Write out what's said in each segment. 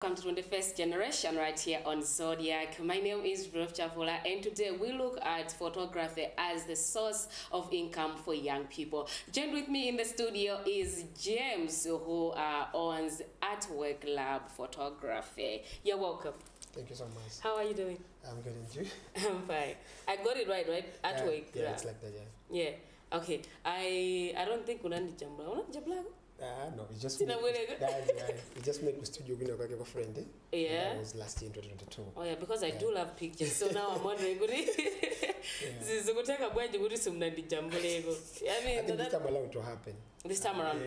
Welcome to 21st Generation right here on Zodiac. My name is Ruth Chavula, and today we look at photography as the source of income for young people. Joined with me in the studio is James, who owns ArtworkLab Photography. You're welcome. Thank you so much. How are you doing? I'm good, and you? I'm fine. I got it right? Artwork. Yeah, it's like that, yeah. Yeah. Okay. I don't think unani jambla. No, we just made the studio with a friend. Yeah. That was last year in 2022. Oh yeah, because I do love pictures. So now I'm wondering, I mean, I think this time around it will happen. This time around,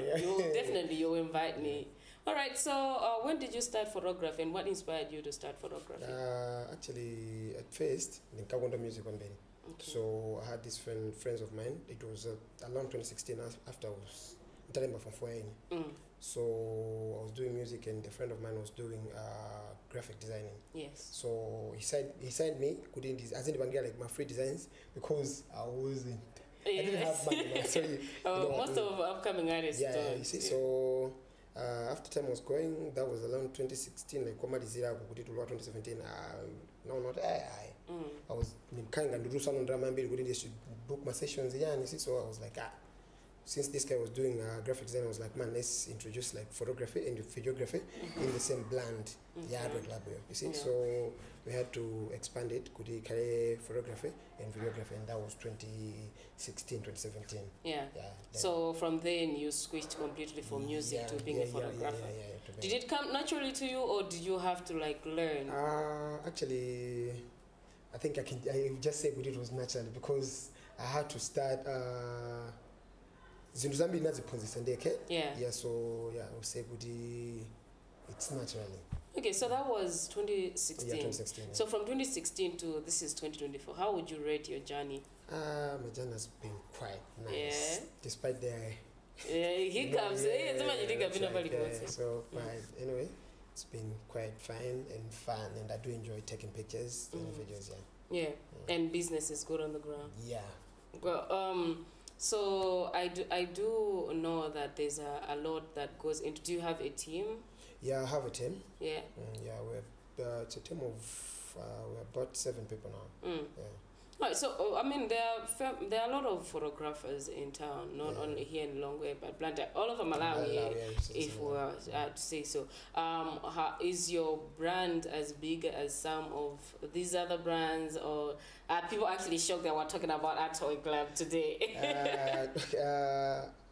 you'll invite me. All right. So when did you start photography, and what inspired you to start photography? Actually, at first, in Kagonda music one day. Okay. So I had these friends of mine. It was around 2016 after I was from So I was doing music, and a friend of mine was doing graphic designing. Yes. So he signed me. Couldn't as anybody like my free designs because I wasn't. Yes. I didn't have money. So most of upcoming artists. Yeah, you see. So after time was going, that was around 2016. Like Komadi Zira, 2017. No, not I. I was kind of do some drama and couldn't just book my sessions. Yeah, and you see. So I was like since this guy was doing graphic design, I was like, man, let's introduce like photography and videography in the same brand, ArtworkLab. You see, so we had to expand it. Could he carry photography and videography, and that was 2016, 2017. Yeah. So from then you switched completely from music to being a photographer. Did it come naturally to you, or did you have to like learn? Actually, I think I just say it was naturally because I had to start. Zindu naziphunzisa yeah, so yeah, I would say it's naturally. Okay, so that was 2016. Yeah, 2016. Yeah. So from 2016 to this is 2024, how would you rate your journey? My journey has been quite nice. Yeah. Despite the hiccups. Anyway, it's been quite fine and fun, and I do enjoy taking pictures and videos. Yeah, and business is good on the ground. Yeah. Well, so I do know that there's a lot that goes into. Do you have a team? Yeah, I have a team. Yeah. It's a team of we're about 7 people now. Yeah. Right, so I mean there are a lot of photographers in town, not only here in Longwe but Blantyre, all over Malawi, if we were to say so. Is your brand as big as some of these other brands, or are people actually shocked that we're talking about ArtworkLab today?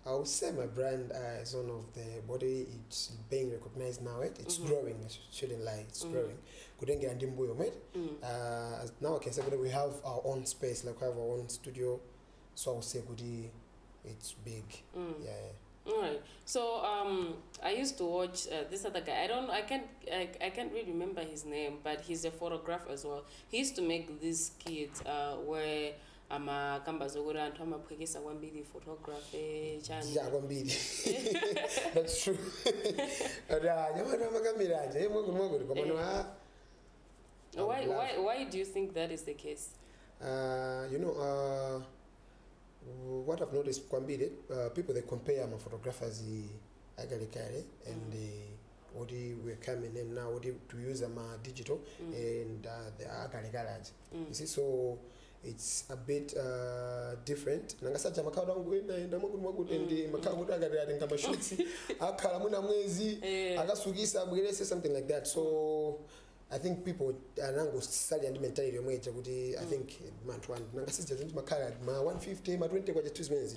I would say my brand is one of the body. It's being recognized now. It's growing. I shouldn't lie. It's growing. Now I can say we have our own space. Like we have our own studio. So I would say it's big. Yeah. All right. So I used to watch this other guy. I can't really remember his name, but he's a photographer as well. He used to make these kids where photography. That's true. Why do you think that is the case? What I've noticed, people they compare my photographers and we're coming in now to use them digital and the garage. You see, so it's a bit different. Nangasacha makauda ngwenda enda magudu endi makagudu agarira ngama shoots akala muna mwezi akasugisa bwelese something like that. So I think people nango sali and mentality yomwecha kuti I think man one nangasija zintu makala ma 150 ma 20 kwa 2 minutes.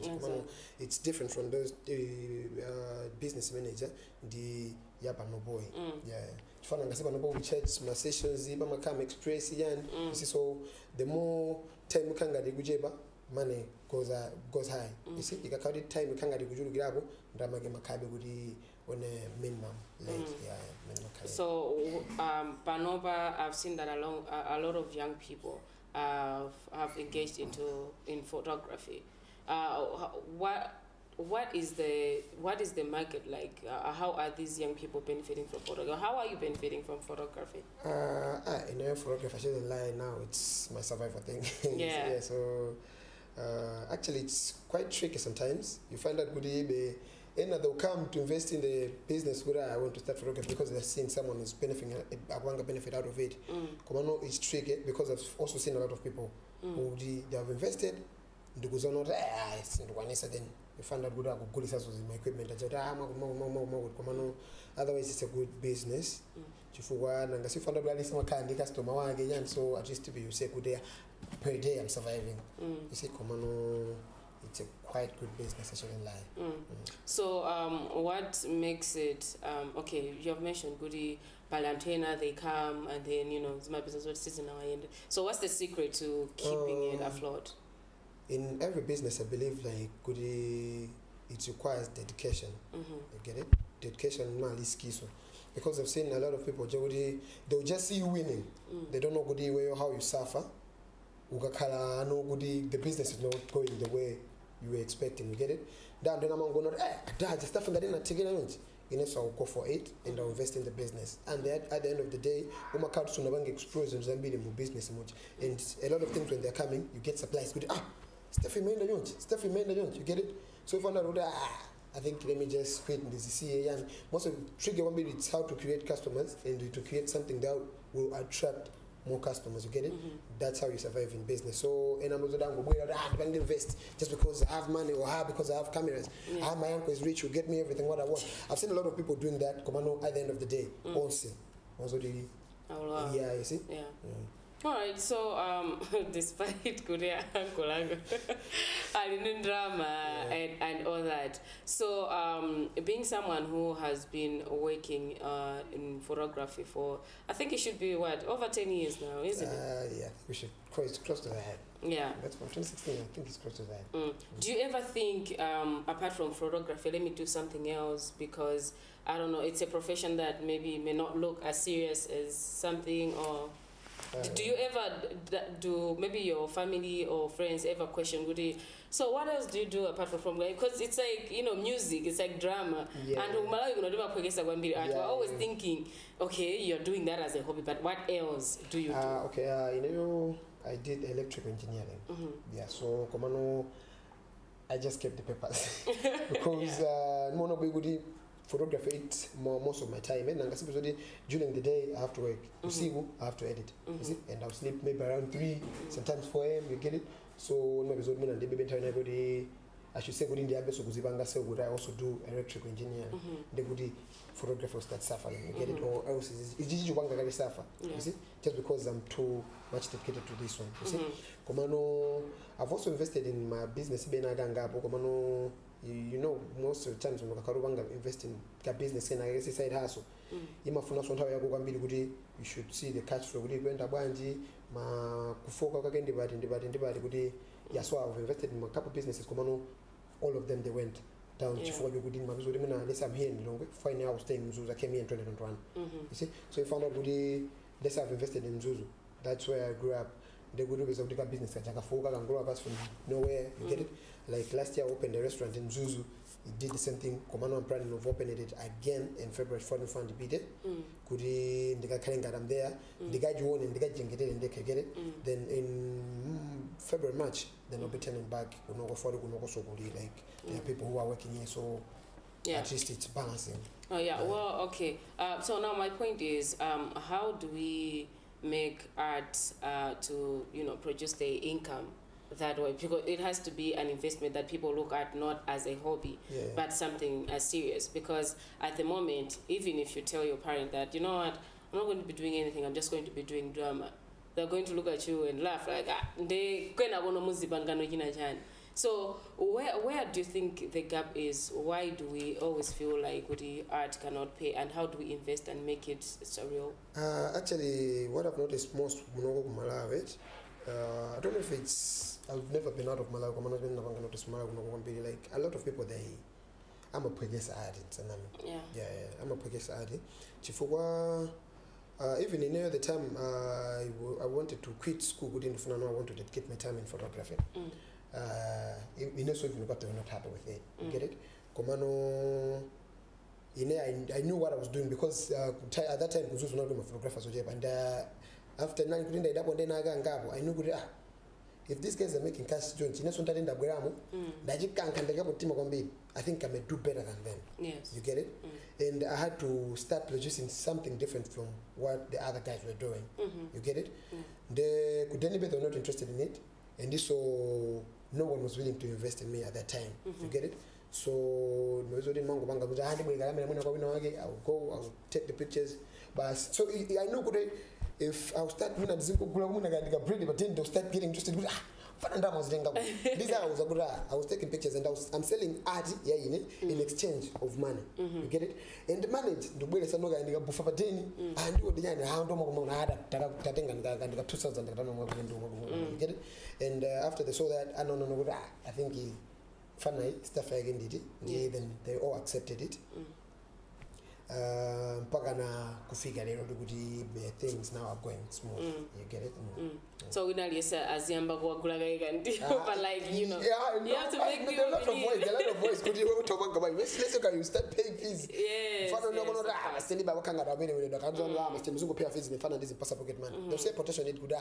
It's different from those business manager the yapa no boy. Yeah. Fana ngaseba no boy charge my sessions iba makam express yan. You see, so the more time ukanga digujeba money goes high. You see, ikakadi time ukanga digujulugirabo ndamage makabe gudi on a minimum minimum. So Panova, I've seen that a lot of young people have engaged in photography. What is the market like? How are these young people benefiting from photography? How are you benefiting from photography? Photography, I shouldn't lie now. It's my survival thing. So actually, it's quite tricky sometimes. You find out good and they'll come to invest in the business where I want to start photography because they're seeing someone is benefiting, I want to benefit out of it. Come it's tricky because I've also seen a lot of people who they have invested, they go on, then you find out good in my equipment. Otherwise, it's a good business. So at least you say good day per day I'm surviving. You see, it's a quite good business, I shouldn't lie. So what makes it okay, you have mentioned goodie Valentina, they come and then it's my business what sits in our end. So what's the secret to keeping it afloat? In every business I believe like goodie it requires dedication. You get it? Dedication is key. So because I've seen a lot of people they'll just see you winning. They don't know goodie how you suffer. The business is not going the way you were expecting. You get it? Then I'm going to stuff that in a ticket. So I'll go for it and I'll invest in the business. And at the end of the day, business. And a lot of things when they're coming, you get supplies. Stuff remain the you get it? So if I'm not I think let me just create this CA and most of the trigger one bit it's how to create customers and to create something that will attract more customers, you get it? That's how you survive in business. So and I'm also down I can invest just because I have money or because I have cameras. My uncle is rich, will get me everything what I want. I've seen a lot of people doing that, at the end of the day. Also you see? Yeah. All right, so despite Korea, and drama and all that, so being someone who has been working in photography for, I think it should be over 10 years now, isn't it? Yeah, we should close to that. Yeah. That's from 2016, I think it's close to that. Do you ever think, apart from photography, let me do something else because, I don't know, it's a profession that maybe may not look as serious as something or... do you ever do maybe your family or friends ever question so what else do you do apart from because it's like music, it's like drama and we're always thinking okay you're doing that as a hobby but what else do you do? I did electrical engineering. So I just kept the papers because photography most of my time and during the day I have to work. I have to edit. And I'll sleep maybe around 3, sometimes 4 AM, you get it? So I should say I also do electrical engineering. The good photographer start suffering, you get it? Or else it's suffer. You see? Just because I'm too much dedicated to this one. You see? I've also invested in my business most of the times when I invest in a business and I side hustle, you should see the cash flow. So I've invested in a couple of businesses. All of them they went down. I'm here in Longwe. Finally, I was staying in Zuzu. I came here in 2021. You see, so if I found out let's have invested in Zuzu. That's where I grew up. The good is of the business. I can grow up from nowhere. You get it? Like last year, I opened a restaurant in Zuzu. It did the same thing. Commando and planning of opening it again in February. Found the bid. Could the guy carrying I'm there? The guy you own and the guy you get it and they can get it. Then in February, March, then I'll be turning back. Like there are people who are working here, so at least it's balancing. Oh yeah. Well, okay. So now my point is, how do we make art to produce the income that way, because it has to be an investment that people look at not as a hobby but something as serious, because at the moment even if you tell your parent that I'm not going to be doing anything, I'm just going to be doing drama, they're going to look at you and laugh like so where do you think the gap is? Why do we always feel like the art cannot pay, and how do we invest and make it surreal? Actually, what I've noticed most Malawi, I don't know if it's, I've never been out of Malawi, like a lot of people I'm a previous artist, I'm a previous artist. Even in the time I wanted to quit school, I wanted to dedicate my time in photography. So even got to not happy with it. You get it? I knew what I was doing because at that time I was not doing my photographer, and after 9 I knew if these guys are making cash joints, I think I may do better than them. Yes. You get it? And I had to start producing something different from what the other guys were doing. You get it? They were not interested in it, and this so no one was willing to invest in me at that time. You get it? So I will go, I will take the pictures. But so I know if I'll start but then they'll start getting interested. These are I was taking pictures and I'm selling art in exchange of money. You get it? And the money the way and you get it? And after they saw that, I think funny stuff again did it. Then they all accepted it. Pagana kufika lero kuti things now are going smooth. You get it? So we know say aziyamba kuwagulaga but like you have to make a lot of voice could you talk about let's look at you start paying fees. Yes. Fees pocket money. They say potential need good.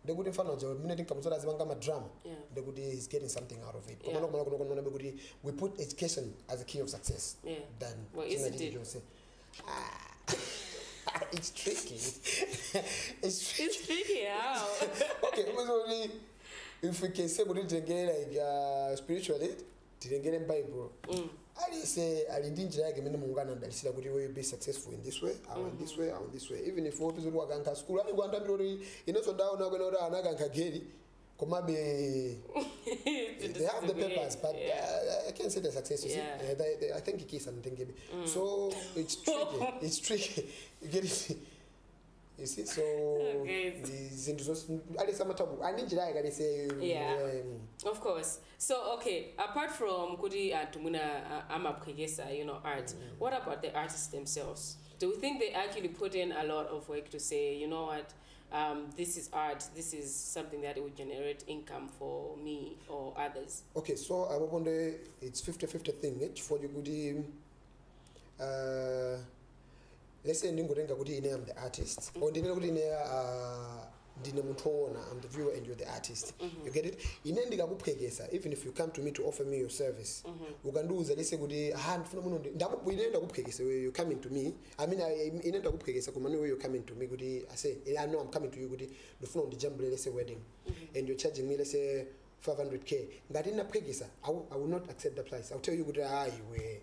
The good fun of drama. The good is getting something out of it. We put education as a key of success. Then it's tricky. It's tricky. How? Okay, if we can say we didn't get like spiritually, didn't get in Bible. I say I didn't like minimum that said we will be successful in this way, I want this way, I want this way. Even if one person work at school, I want to so down they have the papers, but I can't say the success. You see? I think it is something. So it's tricky. It's tricky. You get it? You see? So of course. So okay, apart from Kudi and Tumuna Amapkegesa, art, what about the artists themselves? Do we think they actually put in a lot of work to say, you know what? This is art, this is something that will generate income for me or others? Okay, so I wonder it's 50-50 thing. For you good, let's say I'm the artist, or I'm the viewer and you're the artist. You get it? Even if you come to me to offer me your service, you can do let's say you're coming to me. I mean, you're coming to me. I say, I know I'm coming to you. The phone on the jumble, let's say wedding, and you're charging me, let's say 500K. I will not accept the price. I'll tell you, 500,000.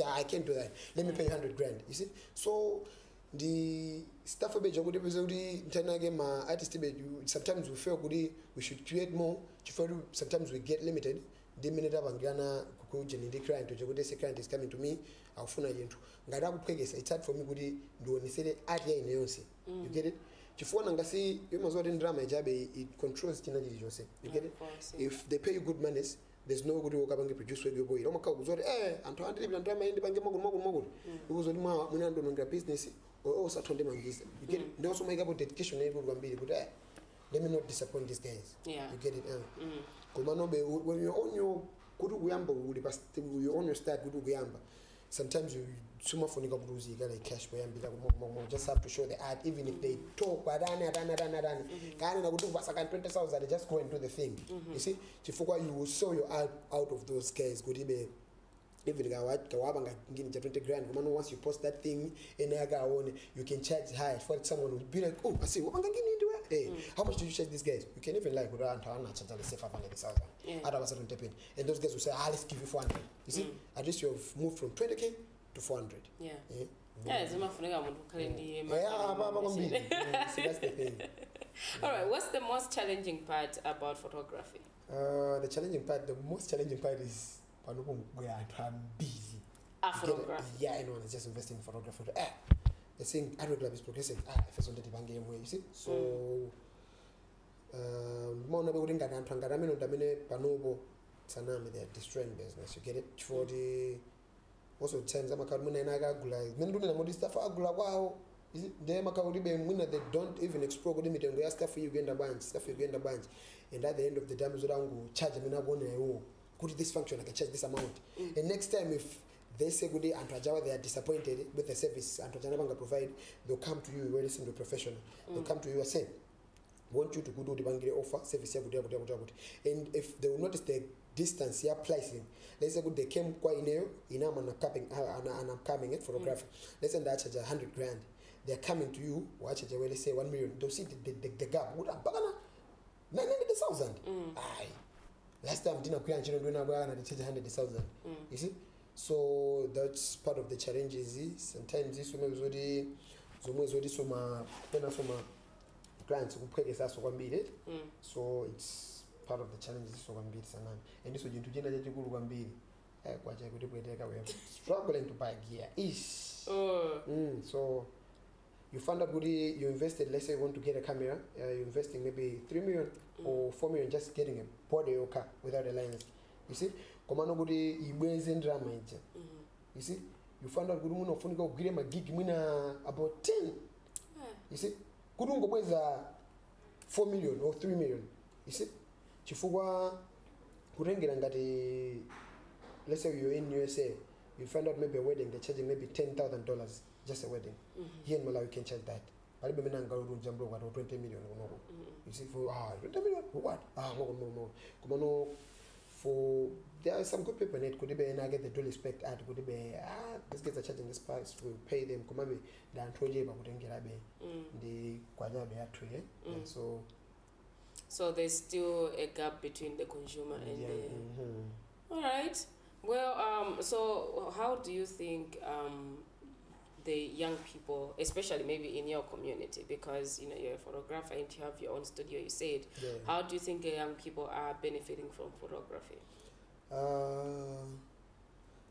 I can't do that. Let me pay 100 grand. You see? So the stuff about sometimes we feel we should create more. Sometimes we get limited. The minute of Angana client client is coming to me, I'll phone into it's hard for me do you get it? Drama it controls you get it? If they pay you good monies, there's no good work about produce with your boy. And drama in the business or also told them you get it? They also make up dedication good. Let me not disappoint these guys. You get it? When you're on your good you on your start good sometimes you cash just have to show the art, even if they talk they just go and do the thing. You see, you will show your art out of those guys. Even grand. Once you post that thing in you can charge high for someone who will be like, oh, I see, hey, how much do you charge these guys? You can even like charge 500,000. Otherwise I don't tap in. And those guys will say, let's give you 400. You see, at least you've moved from 20K to 400. That's the thing. Alright, what's the most challenging part about photography? The most challenging part is I'm busy. Photography. Yeah, I know, it's just investing in photography. The thing ArtworkLab is progressing. If on the game way, you see? So they're destroying business. You get it? For the also times I'm stuff wow. They don't even explore good stuff for you get the bunch, and at the end of the day, charge them could this function, I can charge this amount. And next time if they say good day and they are disappointed with the service and Rajana provide, they'll come to you, you listen to a professional. They'll come to you and say, want you to go do the bangire offer service and if they will notice the distance here pricing, let's say they came quite near and I'm coming it photography, let's say that charge 100 grand, they're coming to you, watch it, let's say 1 million, they'll see the gap, 900,000. Aye. Last time didn't acquire children doing 100,000. You see? So that's part of the challenges. Sometimes this woman is clients who pay us one bit. So it's part of the challenges so one bit and this was into generate one bit. Struggling to buy gear is so you found out you invested, let's say you want to get a camera, you're investing maybe 3 million or 4 million just getting a body or car without a lens. You see? You see? You found out good gig about 10. You see? Kudungo was 4 million or 3 million. You see? Chifugwa Kurengirangati, let's say you're in USA, you find out maybe a wedding, they're charging maybe $10,000 just a wedding. Here in Malawi you can charge that. But 20 million. You see, for 20 million for what? No. For there are some good people in it, could be and I get the dual respect at could be these guys are charging this price, we'll pay them come maybe than 20 but wouldn't get the quadruple at 3. So there's still a gap between the consumer and the all right. Well, so how do you think the young people, especially maybe in your community, because you know you're a photographer and you have your own studio, you said, how do you think the young people are benefiting from photography?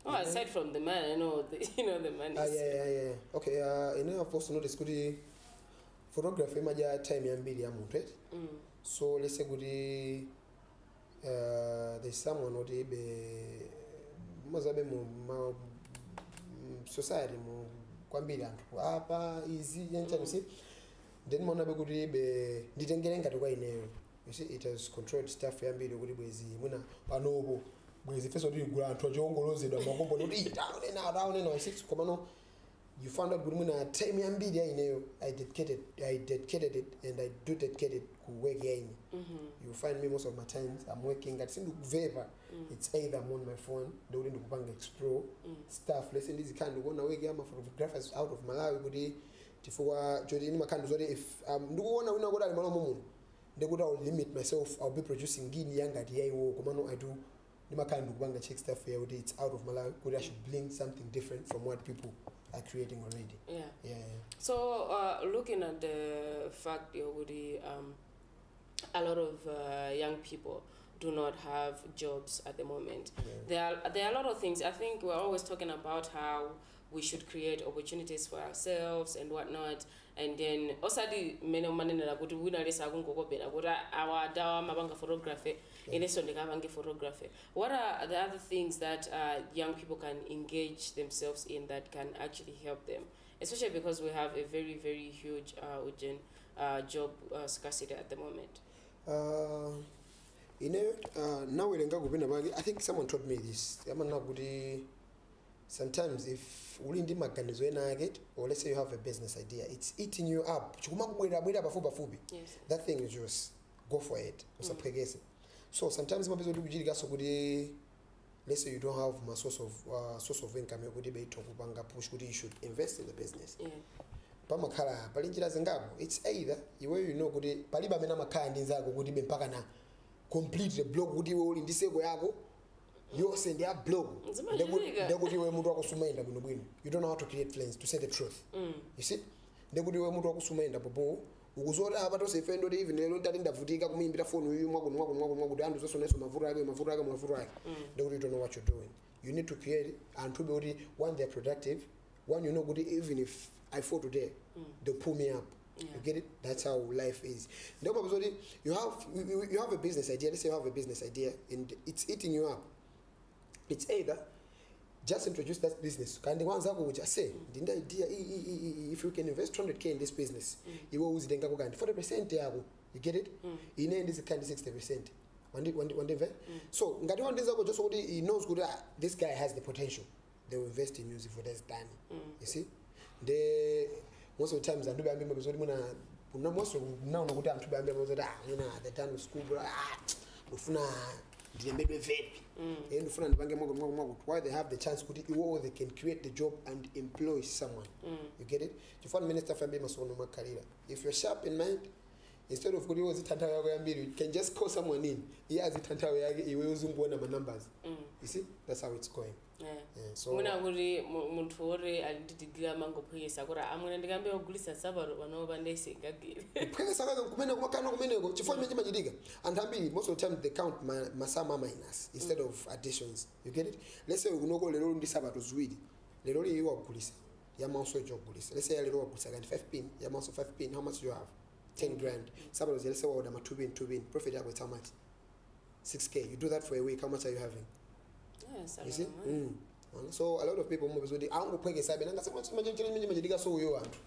Aside from the man, I know the man is okay, of course know this good photography maja time yambili amutet. So let's say good there's someone or the mazabe mu society mu kwambili antu apa easy see then mona be good be nditengerenga to kwaine. You see, it has controlled stuff yambili good bwezi muna panobo bwezi first of you go antu jongoloze do makombo no down and six komano. You found out good muna time yambili ine I dedicated it and I do dedicate it ku work yaini. You find me most of my times I'm working at sindu veva. It's either I'm on my phone, they wouldn't do bang explore stuff. Listen, this kind of one away game of photographers out of Malawi good tifua jodi ni makando zori if ndugu wana wina goda limano mumu they would I'll limit myself. I'll be producing gini yanga di wo komano I do ni makando banga check stuff here it's out of Malawi good I should bring something different from what people are creating already. So looking at the fact a lot of young people do not have jobs at the moment. There are a lot of things. I think we're always talking about how we should create opportunities for ourselves and whatnot. And then also the many money that go to win a our dawa mabanga photography photography. What are the other things that young people can engage themselves in that can actually help them? Especially because we have a very, very huge job scarcity at the moment. Now I think someone told me this. Sometimes if or let's say you have a business idea, it's eating you up. That thing is just go for it. So sometimes let's say you don't have a source of income, you should invest in the business. It's either you know complete the blog in this you send their blog. You don't know how to create plans, to say the truth. You see? They would do a mutual sumenda bobo. Uzola abato se fendo de even no tarinda vutika kumimbira phone you mwago and so mafuraga. They would don't know what you're doing. You need to create and to be one they're productive, one you know good even if I fall today, they'll pull me up. You get it? That's how life is. You have a business idea. Let's say you have a business idea and it's eating you up. It's either just introduce that business. And the ones that will just say, the idea, if you can invest 200K in this business, you will use 40%. You get it? In the end, is kind of 60%. So, just he knows good. This guy has the potential. They will invest in music for this time. You see? Most of the times, I do remember unamoso now nokuti anthu bayambe bazoti the time of school bro ufuna ndiyembedwe vepi ndifuna ndipange mwako why they have the chance kuti iwo they can create the job and employ someone. You get it? Chifana minister fambe masono makalira, if you're sharp in mind, instead of kuti iwo zithantawo yako yambiri, you can just call someone in iya zithantawo yake iwe uzungona ma numbers. You see, that's how it's going. So muna kuti munthu ori alitidigila mangophikisa kuti amwene ndikambe ogulisa sabaro vanova ndesingagiri kuphikisa kaka kumene kumakana kumeneko chifukwa chimene chimachitika anthu ambiri most of the time they count masama minus instead of additions. You get it? Let's say unoko lero ndi sabato ziwiri lero li iwa kugulisa yamanso jogulisa, let's say lero wagulisa kanti 5 pin yamanso 5 pin, how much do you have? 10 grand. Sabato let's say order ma 2 pin profit yako is how much? 6k. You do that for a week, how much are you having? Yes, you see? So a lot of people move zodi angu pheke sabe nanga sema chimene majidika so uyo anthu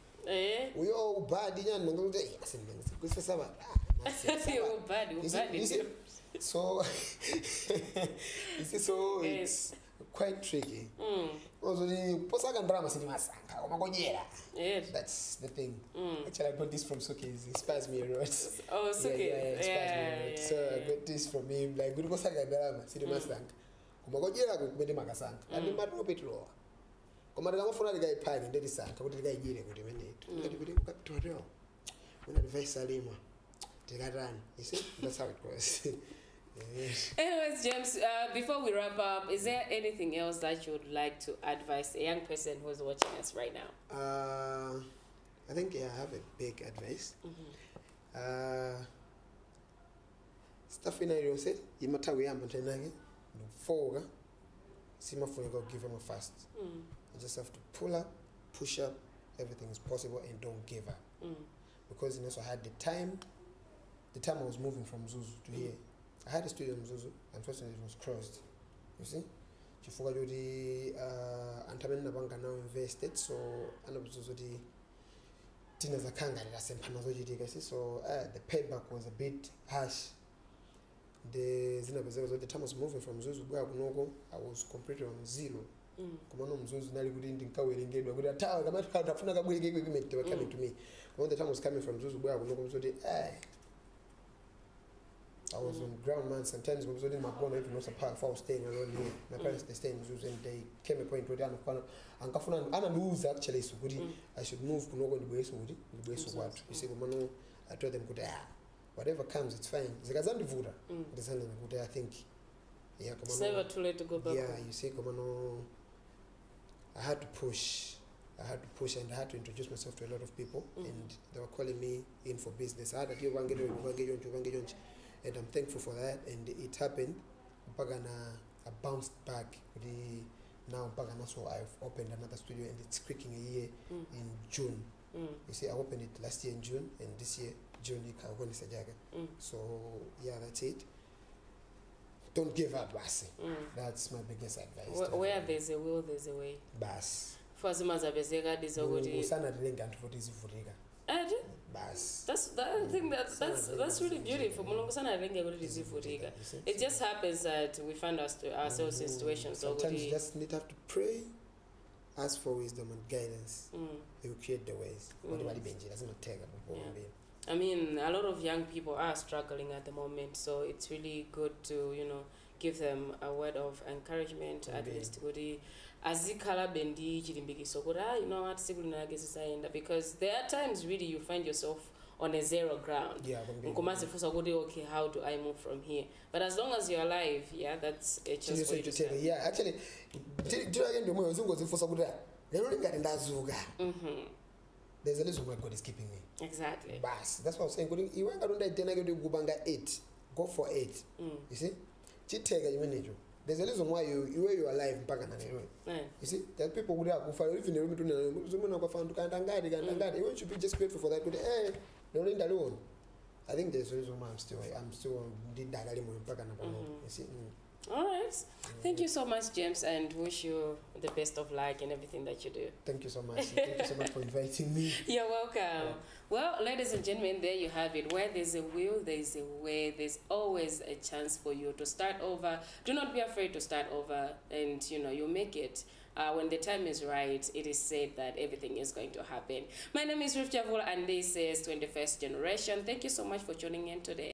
uyo ubadi nyani nanga kuti asenbenza kusisa saba ubadi so you see, so it's quite tricky. Zodi posaka ndrama sindi masanga komakonyera. That's the thing. Actually, I got this from Soke. He inspires me a lot. Oh, Soke. Yeah. So I got this from him. Like, good posaka ndrama sindi masanga komakonyera kumende makasanga andi matro petrol komati kamafuna likayiphani ndeti sanga kuti likayijire kuti menetu ngati kuti ukapitotero una device alima tikatani. You see, that's how it goes. Anyways, James, before we wrap up, is there anything else that you would like to advise a young person who's watching us right now? I think I have a big advice. Stuff in I said you matter we am ntenage foga simafuna go give him a fast. You just have to pull up, push up, everything is possible, and don't give up. Because you also had the time I was moving from Zuzu to here. I had a studio in Zuzu, unfortunately it was closed. You see? Chifuga jodi antamena banka now invested, so anabuzuzu di tina zakanga la sempana zoji see. So the payback was a bit harsh. The time I was moving from Zuzu I was completely on zero. Kumano Mzuzu nali kuti ndinkawerengedwa kuti atawa kamati kafuna kabweke equipment they were coming to me. When the time I was coming from Zuzu I was on ground, man. Sometimes when I was in my phone, I was park for staying around here. My parents they stay in Zuzu, and they came a point where I lose actually so good. I should move to no the way so what. You see, I told them good whatever comes, it's fine. Zikazandi vura. I think. Yeah, it's never too late to go back. Yeah, you see, I had to push. And I had to introduce myself to a lot of people, and they were calling me in for business. I had to and I'm thankful for that, and it happened. I bounced back. Now so I've opened another studio, and it's clicking a year in June. You see, I opened it last year in June, and this year June So yeah, that's it. Don't give up, Basi. That's my biggest advice. Where there's a will, there's a way. Bas. First, Mazabezega disogoti. I think that's really beautiful. It just happens that we find ourselves in situations. Sometimes you just need to pray, ask for wisdom and guidance. They will create the ways. I mean, a lot of young people are struggling at the moment, so it's really good to, give them a word of encouragement, at least. Azikala bendi chilimbiki sokora, what, because there are times really you find yourself on a zero ground. Yeah, okay, how do I move from here? But as long as you're alive, that's a chance for you to start. Yeah, actually, there's a reason why God is keeping me. Exactly. That's what I'm saying. You want 8. Go for 8. You see? There's a reason why you are alive. You see? There are people who are even you should be just grateful for that. Alone. I think there's a reason why I'm still you see? All right. Thank you so much, James, and wish you the best of luck in everything that you do. Thank you so much. Thank you so much for inviting me. You're welcome. Well, ladies and gentlemen, there you have it. Where there's a will, there's a way. There's always a chance for you to start over. Do not be afraid to start over, and you'll make it. When the time is right, it is said that everything is going to happen. My name is Ruth Javula, and this is 21st Generation. Thank you so much for tuning in today.